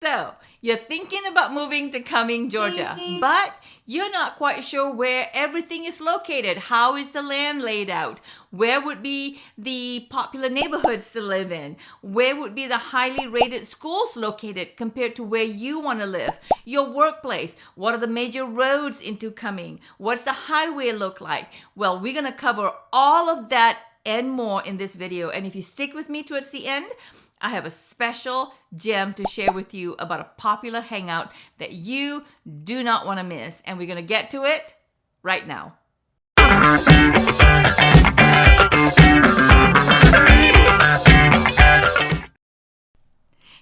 So, you're thinking about moving to Cumming, Georgia, but you're not quite sure where everything is located. How is the land laid out? Where would be the popular neighborhoods to live in? Where would be the highly rated schools located compared to where you want to live? Your workplace. What are the major roads into Cumming? What's the highway look like? Well, we're going to cover all of that and more in this video. And if you stick with me towards the end, I have a special gem to share with you about a popular hangout that you do not want to miss. And we're going to get to it right now.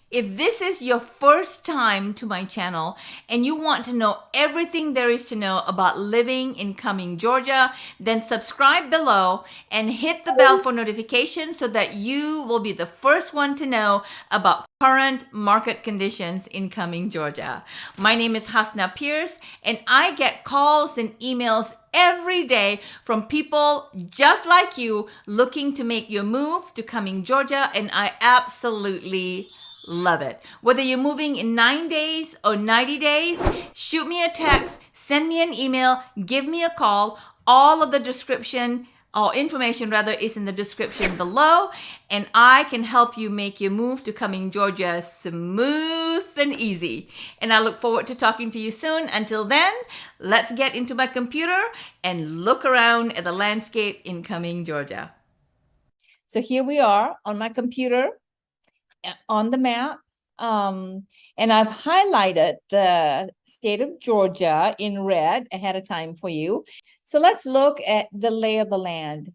If this is your first time to my channel and you want to know everything there is to know about living in Cumming, Georgia, then subscribe below and hit the bell for notifications so that you will be the first one to know about current market conditions in Cumming, Georgia. My name is Hasna Pierce and I get calls and emails every day from people just like you looking to make your move to Cumming, Georgia, and I absolutely love it. Whether you're moving in 9 days or 90 days, shoot me a text, send me an email, give me a call. All of the description or information rather is in the description below, and I can help you make your move to Cumming, Georgia smooth and easy. And I look forward to talking to you soon. Until then, let's get into my computer and look around at the landscape in Cumming, Georgia. So here we are on my computer on the map, and I've highlighted the state of Georgia in red ahead of time for you. So let's look at the lay of the land.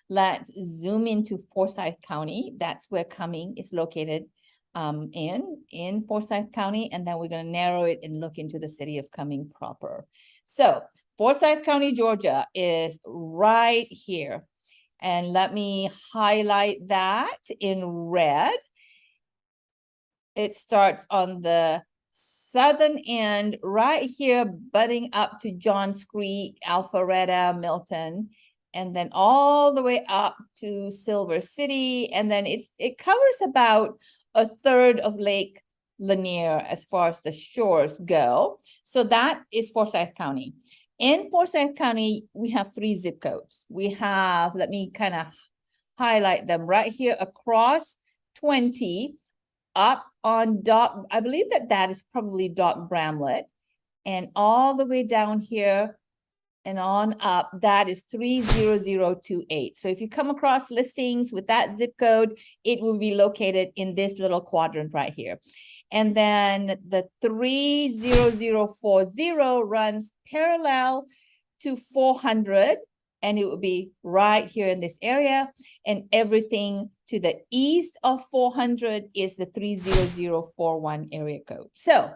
Let's zoom into Forsyth County. That's where Cumming is located in Forsyth County, and then we're going to narrow it and look into the city of Cumming proper. So Forsyth County, Georgia is right here, and let me highlight that in red. It starts on the southern end right here, butting up to Johns Creek, Alpharetta, Milton, and then all the way up to Silver City. And then it covers about a third of Lake Lanier as far as the shores go. So that is Forsyth County. In Forsyth County, we have 3 zip codes. We have, let me kind of highlight them right here across 20, up on Doc, I believe that is probably Doc Bramlett, and all the way down here and on up, that is 30028. So if you come across listings with that zip code, it will be located in this little quadrant right here. And then the 30040 runs parallel to 400, and it will be right here in this area, and everything to the east of 400 is the 30041 area code. So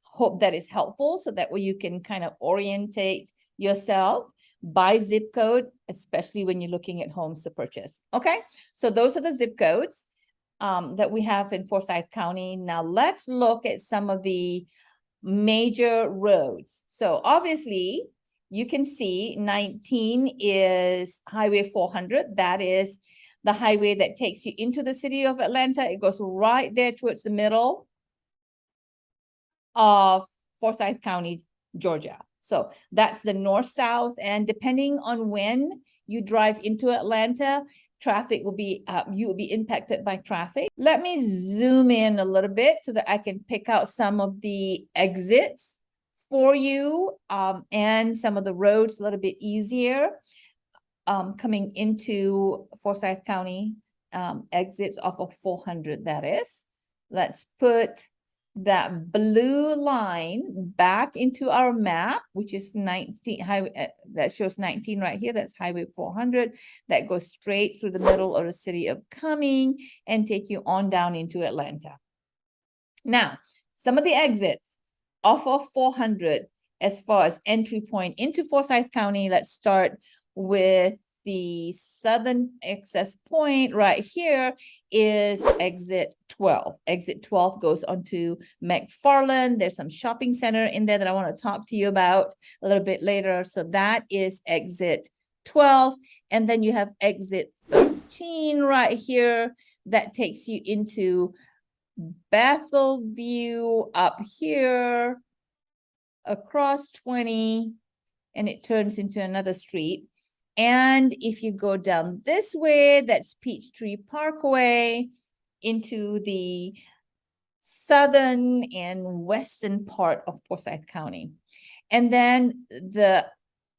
hope that is helpful, so that way you can kind of orientate yourself by zip code, especially when you're looking at homes to purchase. Okay, so those are the zip codes that we have in Forsyth County. Now let's look at some of the major roads. So obviously, you can see 19 is Highway 400. That is the highway that takes you into the city of Atlanta. It goes right there towards the middle of Forsyth County, Georgia. So that's the north-south, and depending on when you drive into Atlanta, traffic will be, you will be impacted by traffic. Let me zoom in a little bit so that I can pick out some of the exits for you, and some of the roads a little bit easier coming into Forsyth County, exits off of 400, that is. Let's put that blue line back into our map, which is 19 highway, that shows 19 right here. That's Highway 400 that goes straight through the middle of the city of Cumming and take you on down into Atlanta. Now, some of the exits off of 400 as far as entry point into Forsyth County. Let's start with the southern access point right here is exit 12. Exit 12 goes onto McFarland. There's some shopping center in there that I want to talk to you about a little bit later. So that is exit 12. And then you have exit 13 right here that takes you into Bethel View up here, across 20, and it turns into another street. And if you go down this way, that's Peachtree Parkway into the southern and western part of Forsyth County. And then the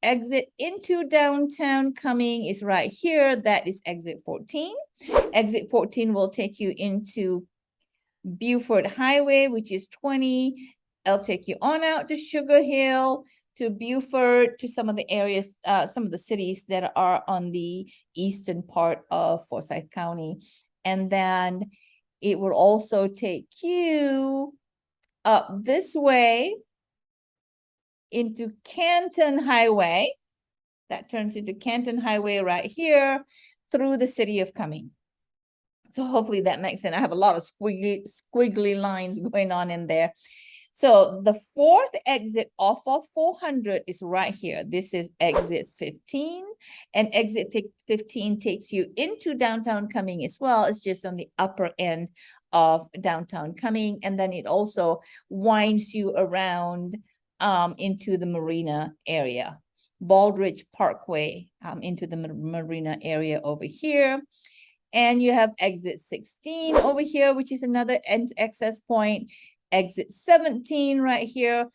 exit into downtown Cumming is right here. That is exit 14. Exit 14 will take you into Beaufort Highway, which is 20. It'll take you on out to Sugar Hill, to Beaufort, to some of the areas, some of the cities that are on the eastern part of Forsyth County. And then it will also take you up this way into Canton Highway. That turns into Canton Highway right here through the city of Cumming. So hopefully that makes sense. I have a lot of squiggly lines going on in there. So the fourth exit off of 400 is right here. This is exit 15, and exit 15 takes you into downtown Cumming as well. It's just on the upper end of downtown Cumming, and then it also winds you around into the marina area, Baldridge Parkway, into the marina area over here. And you have exit 16 over here, which is another access point. Exit 17 right here,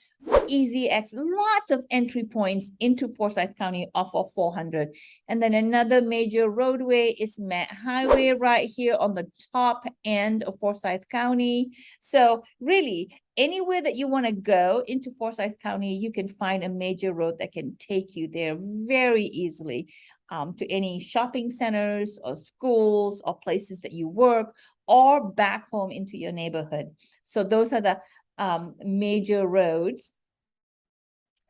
easy exit, lots of entry points into Forsyth County off of 400. And then another major roadway is Matt Highway right here on the top end of Forsyth County. So really, anywhere that you want to go into Forsyth County, you can find a major road that can take you there very easily. To any shopping centers or schools or places that you work, or back home into your neighborhood. So those are the major roads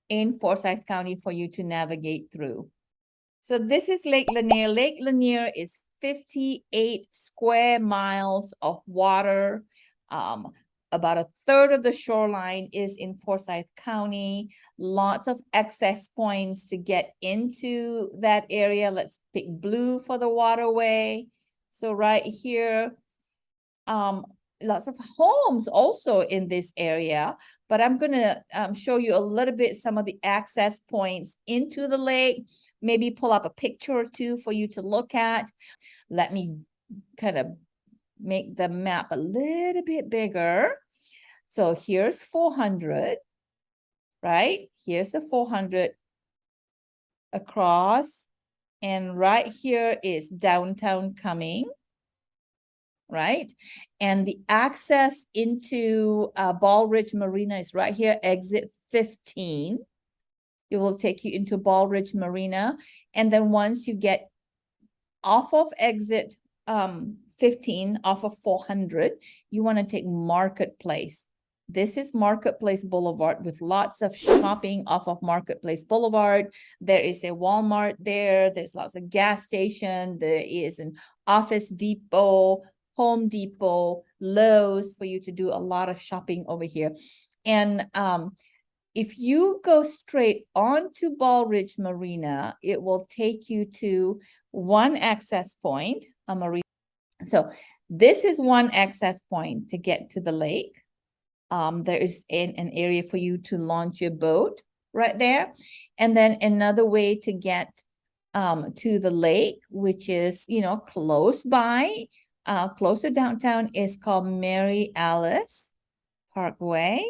in Forsyth County for you to navigate through. So this is Lake Lanier. Lake Lanier is 58 square miles of water. About a third of the shoreline is in Forsyth County. Lots of access points to get into that area. Let's pick blue for the waterway. So right here, lots of homes also in this area, but I'm gonna show you a little bit some of the access points into the lake. Maybe pull up a picture or two for you to look at. Let me kind of make the map a little bit bigger. So here's 400, right? Here's the 400 across, and right here is downtown Cumming, right? And the access into Baldridge Marina is right here, exit 15. It will take you into Baldridge Marina. And then once you get off of exit 15, off of 400, you want to take Marketplace. This is Marketplace Boulevard with lots of shopping off of Marketplace Boulevard. There is a Walmart there. There's lots of gas station. There is an Office Depot, Home Depot, Lowe's for you to do a lot of shopping over here. And if you go straight onto Baldridge Marina, it will take you to one access point, a marina. So this is one access point to get to the lake. There is an area for you to launch your boat right there. And then another way to get to the lake, which is, close by, close to downtown, is called Mary Alice Parkway.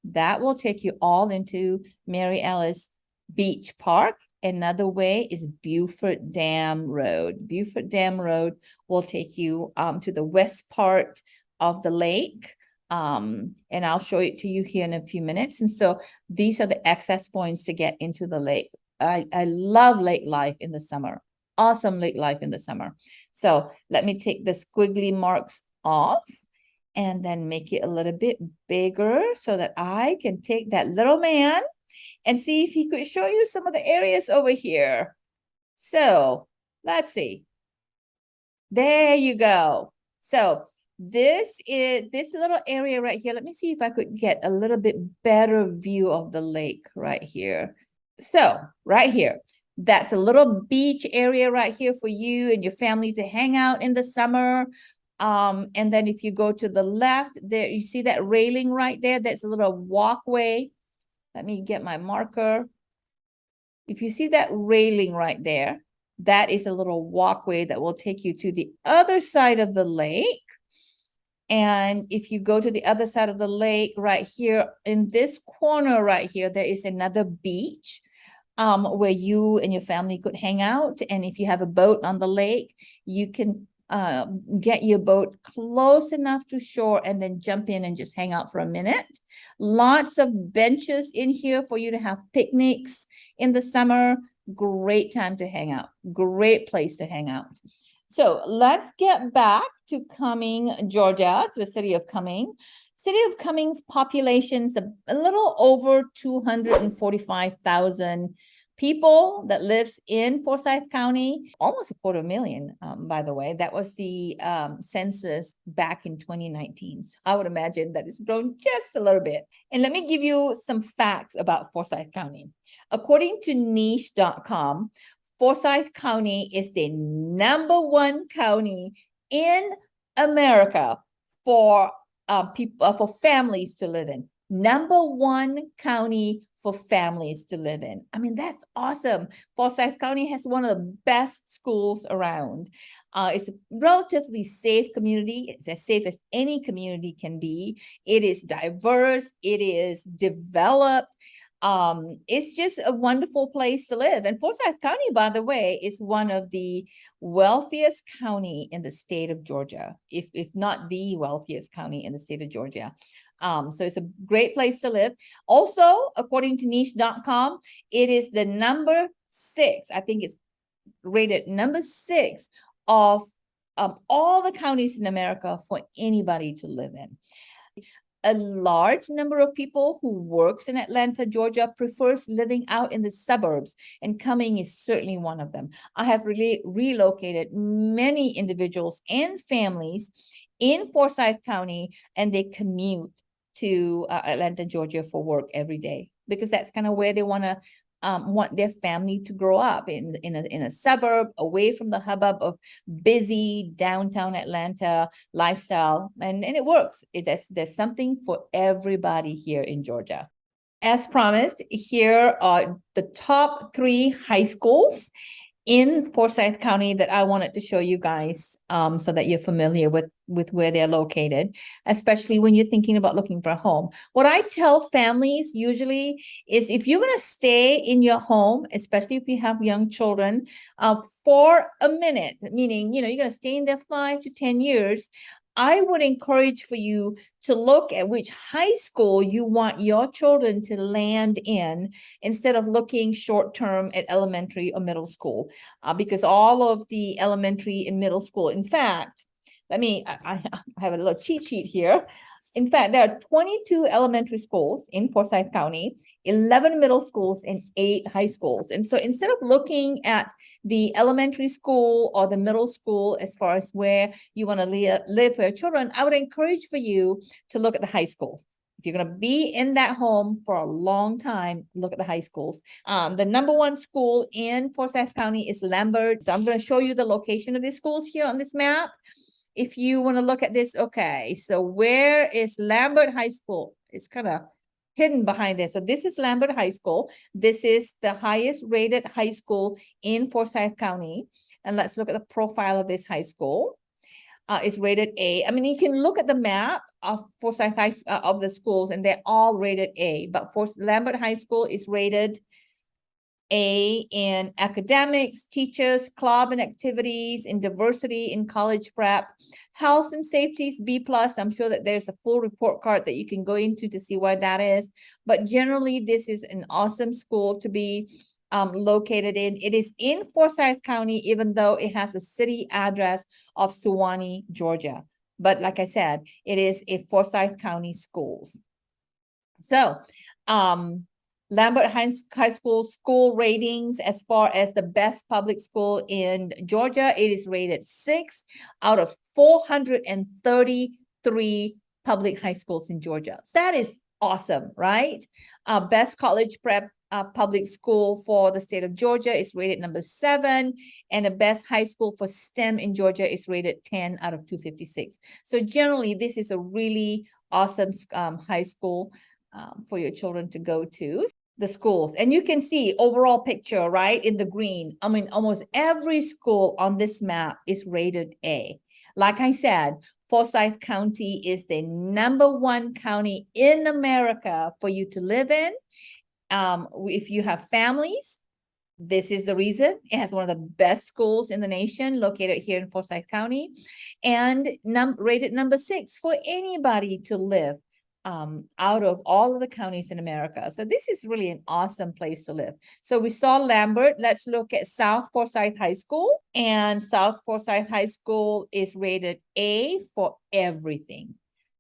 That will take you all into Mary Alice Beach Park. Another way is Beaufort Dam Road. Beaufort Dam Road will take you to the west part of the lake. And I'll show it to you here in a few minutes. And so these are the access points to get into the lake. I love lake life in the summer. Awesome lake life in the summer. So let me take the squiggly marks off and then make it a little bit bigger so that I can take that little man and see if he could show you some of the areas over here. So let's see. There you go. So this is this little area right here. Let me see if I could get a little bit better view of the lake right here. So right here, that's a little beach area right here for you and your family to hang out in the summer. And then if you go to the left, there you see that railing right there. That's a little walkway. Let me get my marker. If you see that railing right there, that is a little walkway that will take you to the other side of the lake. And if you go to the other side of the lake right here, in this corner right here, there is another beach where you and your family could hang out. And if you have a boat on the lake, you can get your boat close enough to shore and then jump in and just hang out for a minute. Lots of benches in here for you to have picnics in the summer. Great time to hang out. Great place to hang out. So let's get back to Cumming, Georgia, to the city of Cumming. City of Cumming's population is a little over 245,000 people that lives in Forsyth County, almost 250,000, by the way. That was the census back in 2019. So I would imagine that it's grown just a little bit. And let me give you some facts about Forsyth County. According to niche.com, Forsyth County is the #1 county in America for people, for families to live in. #1 county for families to live in. I mean, that's awesome. Forsyth County has one of the best schools around. It's a relatively safe community. It's as safe as any community can be. It is diverse. It is developed. It's just a wonderful place to live. And Forsyth County, by the way, is one of the wealthiest county in the state of Georgia, if not the wealthiest county in the state of Georgia. So it's a great place to live. Also, according to niche.com, it is the #6. I think it's rated #6 of all the counties in America for anybody to live in. A large number of people who works in Atlanta, Georgia, prefers living out in the suburbs, and Cumming is certainly one of them. I have really relocated many individuals and families in Forsyth County, and they commute to Atlanta, Georgia for work every day, because that's kind of where they want their family to grow up in a suburb, away from the hubbub of busy downtown Atlanta lifestyle, and it works. There's something for everybody here in Georgia. As promised, here are the top 3 high schools in Forsyth County that I wanted to show you guys, so that you're familiar with where they're located, especially when you're thinking about looking for a home. What I tell families usually is, if you're going to stay in your home, especially if you have young children, for a minute, meaning, you're going to stay in there 5 to 10 years, I would encourage for you to look at which high school you want your children to land in, instead of looking short-term at elementary or middle school, because all of the elementary and middle school, in fact, I have a little cheat sheet here. In fact, there are 22 elementary schools in Forsyth County, 11 middle schools, and 8 high schools. And so instead of looking at the elementary school or the middle school as far as where you want to live for your children, I would encourage for you to look at the high schools. If you're going to be in that home for a long time, look at the high schools. The #1 school in Forsyth County is Lambert. So I'm going to show you the location of these schools here on this map. If you want to look at this, okay, so where is Lambert High School? It's kind of hidden behind this. So this is Lambert High School. This is the highest rated high school in Forsyth County. And let's look at the profile of this high school. It's rated A. I mean, you can look at the map of Forsyth of the schools, and they're all rated A. But for Lambert High School is rated A in academics, teachers, club and activities, in diversity, in college prep, health and safety is B+. I'm sure that there's a full report card that you can go into to see why that is. But generally, this is an awesome school to be located in. It is in Forsyth County, even though it has a city address of Suwanee, Georgia. But like I said, it is a Forsyth County schools. So, Lambert High School ratings, as far as the best public school in Georgia, it is rated 6 out of 433 public high schools in Georgia. That is awesome, right? Best college prep public school for the state of Georgia is rated number 7, and the best high school for STEM in Georgia is rated 10 out of 256. So generally, this is a really awesome high school for your children to go to. The schools, and you can see overall picture right in the green. I mean, almost every school on this map is rated A. Like I said, Forsyth County is the #1 county in America for you to live in. If you have families, this is the reason. It has one of the best schools in the nation located here in Forsyth County, and rated number 6 for anybody to live out of all of the counties in America. So this is really an awesome place to live. So we saw Lambert. Let's look at South Forsyth High School. And South Forsyth High School is rated A for everything: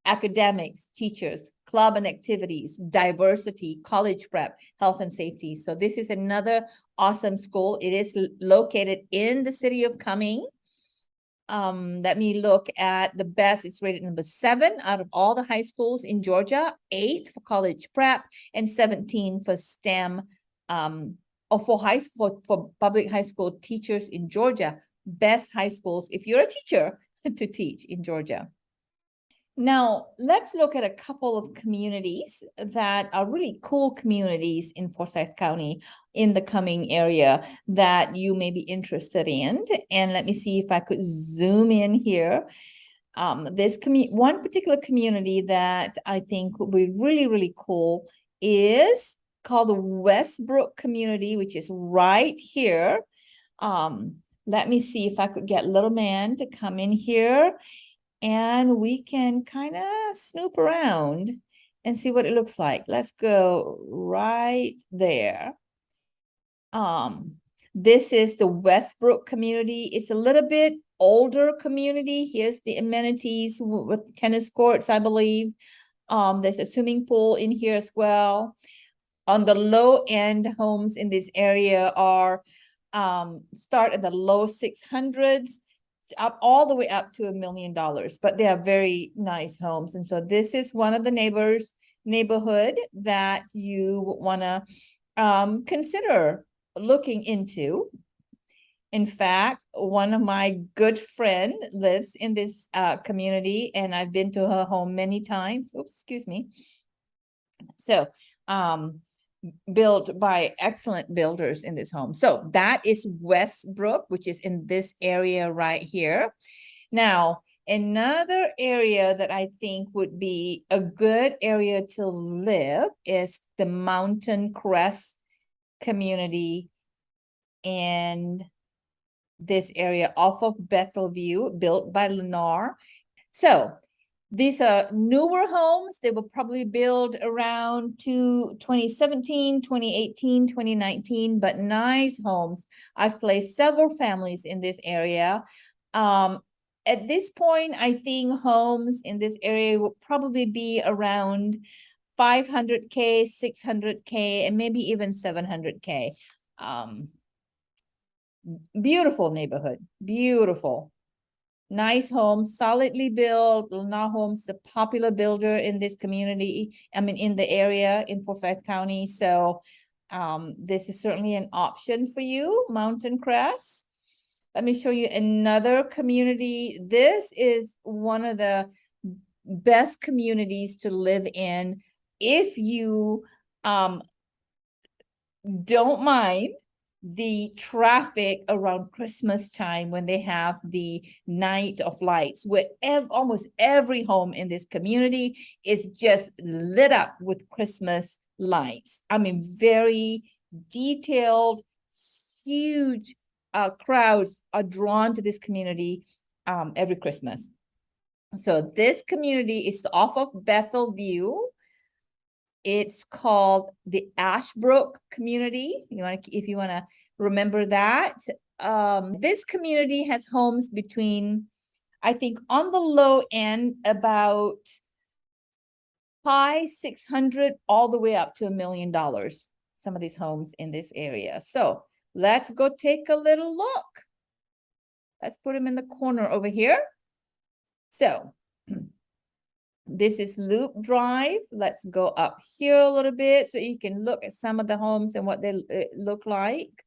academics, teachers, club and activities, diversity, college prep, health and safety. So this is another awesome school. It is located in the city of Cumming. Let me look at the best. It's rated number 7 out of all the high schools in Georgia, 8 for college prep, and 17 for STEM, or for high school, for public high school teachers in Georgia. Best high schools if you're a teacher to teach in Georgia. Now, let's look at a couple of communities that are really cool communities in Forsyth County in the Cumming area that you may be interested in. And let me see if I could zoom in here. This one particular community that I think would be really, really cool is called the Westbrook community, which is right here. Let me see if I could get little man to come in here, and we can kind of snoop around and see what it looks like. Let's go right there. This is the Westbrook community. It's a little bit older community. Here's the amenities with tennis courts, I believe. There's a swimming pool in here as well. On the low end, homes in this area are start at the low 600s. Up all the way up to $1 million, but they are very nice homes. And so this is one of the neighborhood that you want to consider looking into. In fact, one of my good friend lives in this community, and I've been to her home many times. Oops, excuse me. So built by excellent builders in this home. So that is Westbrook, which is in this area right here. Now, another area that I think would be a good area to live is the Mountain Crest community in this area off of Bethel View, built by Lanier. So these are newer homes. They will probably build around 2017, 2018, 2019, but nice homes. I've placed several families in this area. At this point, I think homes in this area will probably be around 500K, 600K, and maybe even 700K. Beautiful neighborhood, beautiful. Nice homes, solidly built. Lanier Homes, the popular builder in this community, in the area in Forsyth County. So this is certainly an option for you, Mountain Crest. Let me show you another community. This is one of the best communities to live in if you don't mind the traffic around Christmas time when they have the night of lights, where almost every home in this community is just lit up with Christmas lights. Very detailed, huge crowds are drawn to this community every Christmas. So this community is off of Bethel View. It's called the Ashbrook community. If you want to remember that. This community has homes between, I think on the low end, about high 600 all the way up to $1 million. Some of these homes in this area. So let's go take a little look. Let's put them in the corner over here. So This is Loop Drive. Let's go up here a little bit so you can look at some of the homes and what they look like.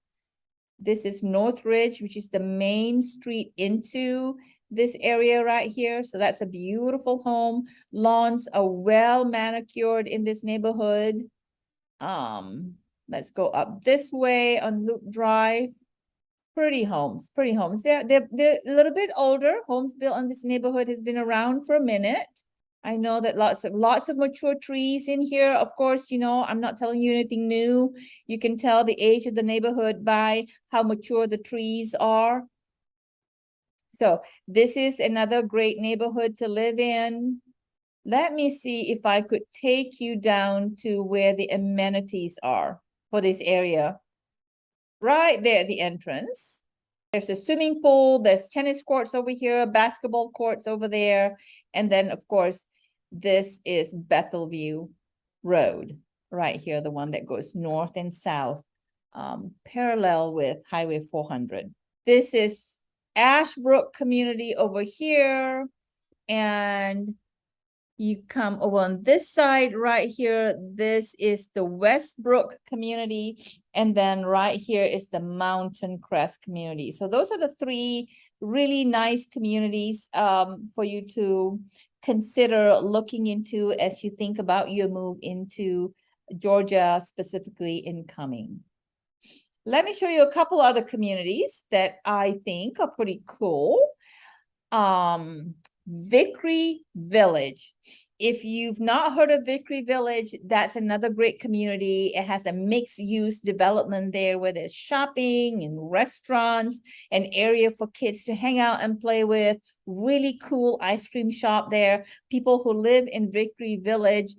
This is North Ridge, which is the main street into this area right here. So that's a beautiful home. Lawns are well manicured in this neighborhood. Let's go up this way on Loop Drive. Pretty homes, pretty homes. They're a little bit older. Homes built in this neighborhood has been around for a minute. I know that lots of mature trees in here. Of course, you know, I'm not telling you anything new. You can tell the age of the neighborhood by how mature the trees are. So this is another great neighborhood to live in. Let me see if I could take you down to where the amenities are for this area. Right there at the entrance. There's a swimming pool, there's tennis courts over here, basketball courts over there. And then, of course, this is Bethelview Road, right here, the one that goes north and south, parallel with Highway 400. This is Ashbrook community over here. And you come over on this side right here. This is the Westbrook community. And then right here is the Mountain Crest community. So those are the three really nice communities for you to consider looking into as you think about your move into Georgia, specifically in Cumming. Let me show you a couple other communities that I think are pretty cool. Vickery Village. If you've not heard of Vickery Village, that's another great community. It has a mixed use development there where there's shopping and restaurants, an area for kids to hang out and play with, really cool ice cream shop there. People who live in Vickery Village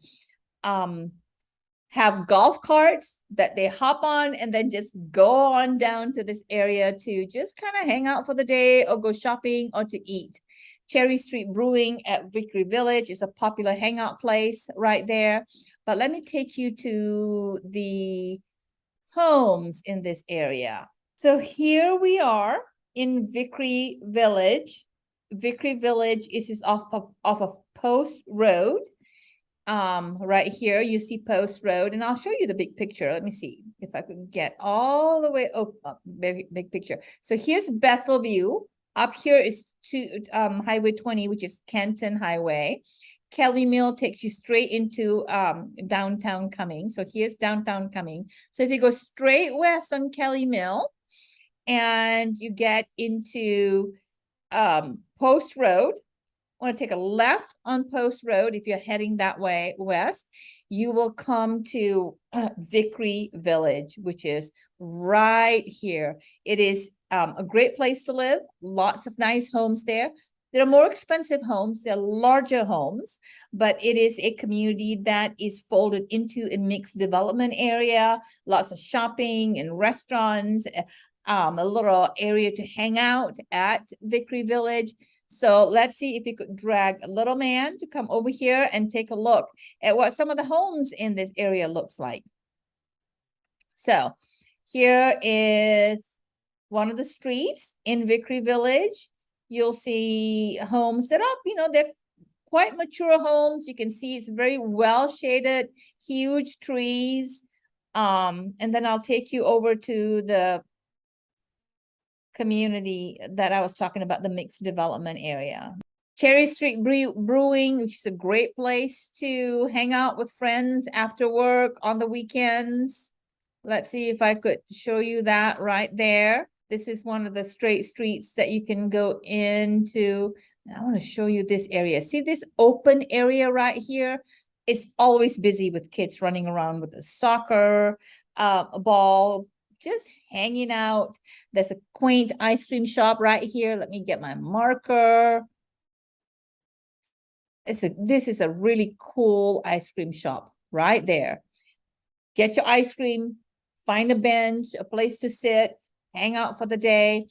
have golf carts that they hop on and then just go on down to this area to just kind of hang out for the day or go shopping or to eat. Cherry Street Brewing at Vickery Village is a popular hangout place right there. But let me take you to the homes in this area. So here we are in Vickery Village. Vickery Village is off of Post Road. Right here you see Post Road, and I'll show you the big picture. Let me see if I can get all the way up, big picture. So here's Bethelview. Up here is Highway 20, which is Kenton Highway. Kelly Mill takes you straight into downtown Cumming. So here's downtown Cumming. So if you go straight west on Kelly Mill and you get into Post Road, want to take a left on Post Road. If you're heading that way west, you will come to Vickery Village, which is right here. It is a great place to live. Lots of nice homes there. There are more expensive homes, there are larger homes, but it is a community that is folded into a mixed development area. Lots of shopping and restaurants, a little area to hang out at Vickery Village. So let's see if you could drag a little man to come over here and take a look at what some of the homes in this area looks like. So here is one of the streets in Vickery Village. You'll see homes that are, you know, they're quite mature homes. You can see it's very well shaded, huge trees. And then I'll take you over to the community that I was talking about, the mixed development area. Cherry Street Brewing, which is a great place to hang out with friends after work on the weekends. Let's see if I could show you that right there. This is one of the straight streets that you can go into. I want to show you this area. See this open area right here? It's always busy with kids running around with a soccer ball, just hanging out. There's a quaint ice cream shop right here. Let me get my marker. This is a really cool ice cream shop right there. Get your ice cream, find a bench, a place to sit, hang out for the day.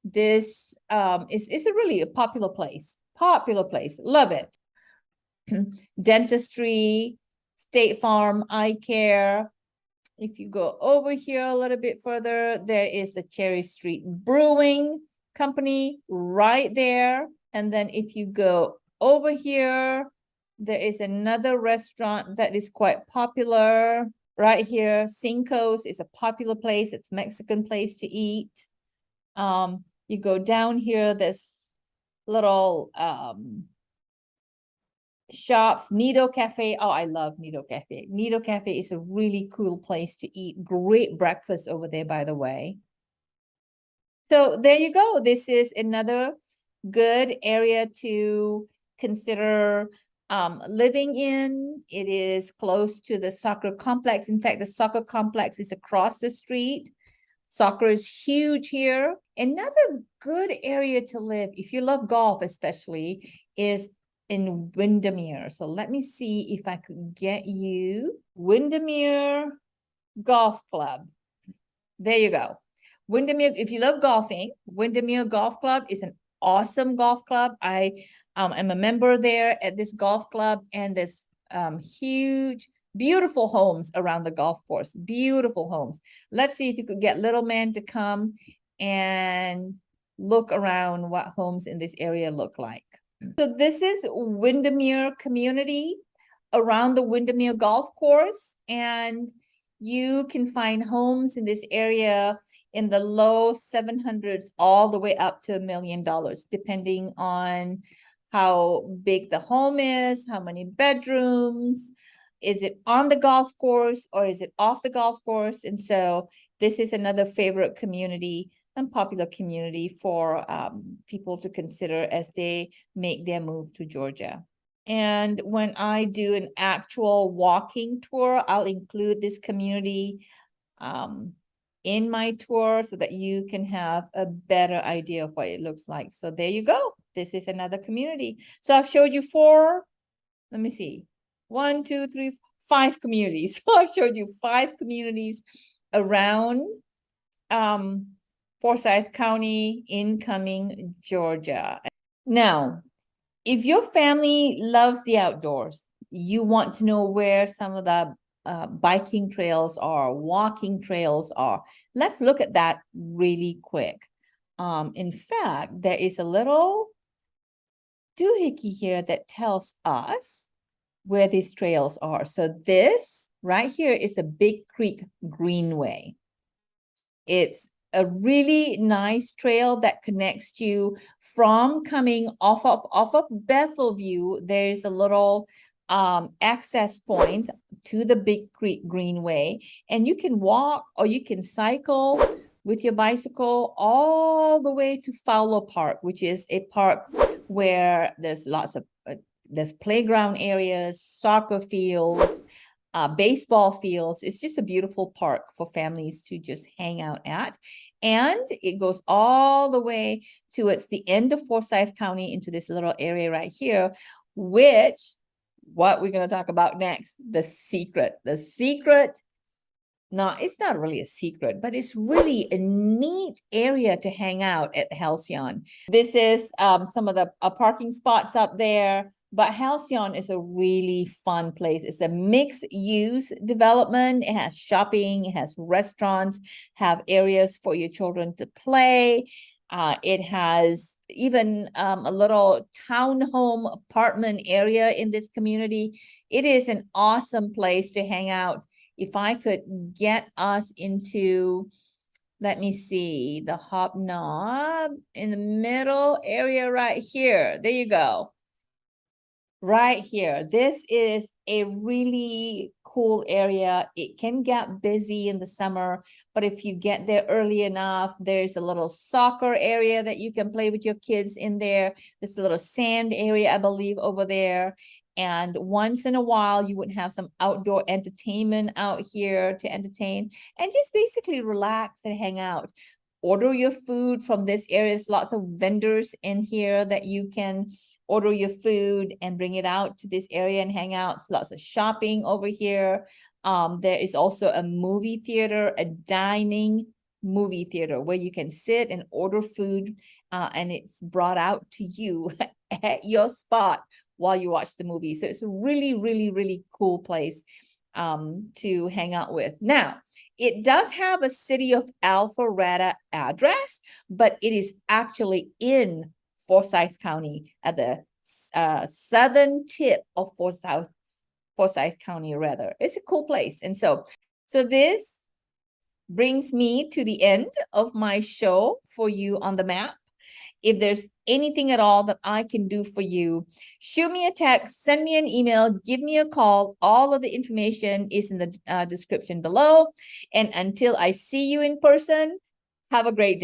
This is a really popular place. Love it. Dentistry, State Farm, eye care. If you go over here a little bit further, there is the Cherry Street Brewing Company right there. And then if you go over here, There is another restaurant that is quite popular right here. Cinco's is a popular place. It's Mexican place to eat. You go down here, there's little shops. Nido Cafe. Oh, I love Nido Cafe. Nido Cafe is a really cool place to eat. Great breakfast over there, by the way. So there you go. This is another good area to consider living in. It is close to the soccer complex. In fact, the soccer complex is across the street. Soccer is huge here. Another good area to live, if you love golf especially, is in Windermere. So let me see if I could get you Windermere Golf Club. There you go. Windermere, if you love golfing, Windermere Golf Club is an awesome golf club. I am a member there at this golf club, and there's huge, beautiful homes around the golf course. Beautiful homes. Let's see if you could get little man to come and look around what homes in this area look like. So this is Windermere community around the Windermere golf course, and you can find homes in this area in the low 700s all the way up to $1 million, depending on how big the home is, how many bedrooms, is it on the golf course or is it off the golf course? And so this is another favorite community and popular community for people to consider as they make their move to Georgia. And when I do an actual walking tour, I'll include this community in my tour so that you can have a better idea of what it looks like. So there you go. This is another community. So I've showed you four, let me see, 1, 2, 3, 5 communities. So I've showed you 5 communities around Forsyth County in Cumming, Georgia. Now, if your family loves the outdoors, you want to know where some of the biking trails are, walking trails are, let's look at that really quick. In fact, there is a little doohickey here that tells us where these trails are. So this right here is the Big Creek Greenway. It's a really nice trail that connects you from coming off of Bethelview. There's a little access point to the Big Creek Greenway, and you can walk or you can cycle with your bicycle all the way to Fowler Park, which is a park where there's lots of there's playground areas, soccer fields, baseball fields. It's just a beautiful park for families to just hang out at. And it goes all the way to it's the end of Forsyth County into this little area right here, which what we're going to talk about next, the secret. The secret, no, it's not really a secret, but it's really a neat area to hang out at Halcyon. This is some of the parking spots up there. But Halcyon is a really fun place. It's a mixed-use development. It has shopping, it has restaurants, have areas for your children to play. It has even a little townhome apartment area in this community. It is an awesome place to hang out. If I could get us into, let me see, the Hobnob in the middle area right here. There you go. Right here. This is a really cool area. It can get busy in the summer, but if you get there early enough, there's a little soccer area that you can play with your kids in there. There's a little sand area, I believe, over there. And once in a while, you would have some outdoor entertainment out here to entertain and just basically relax and hang out. Order your food from this area. There's lots of vendors in here that you can order your food and bring it out to this area and hang out. There's lots of shopping over here. There is also a movie theater, a dining movie theater where you can sit and order food and it's brought out to you at your spot while you watch the movie. So it's a really, really, really cool place to hang out with. Now, it does have a City of Alpharetta address, but it is actually in Forsyth County at the southern tip of Forsyth County, rather. It's a cool place. And so this brings me to the end of my show for you on the map. If there's anything at all that I can do for you, shoot me a text, send me an email, give me a call. All of the information is in the description below. And until I see you in person, have a great day.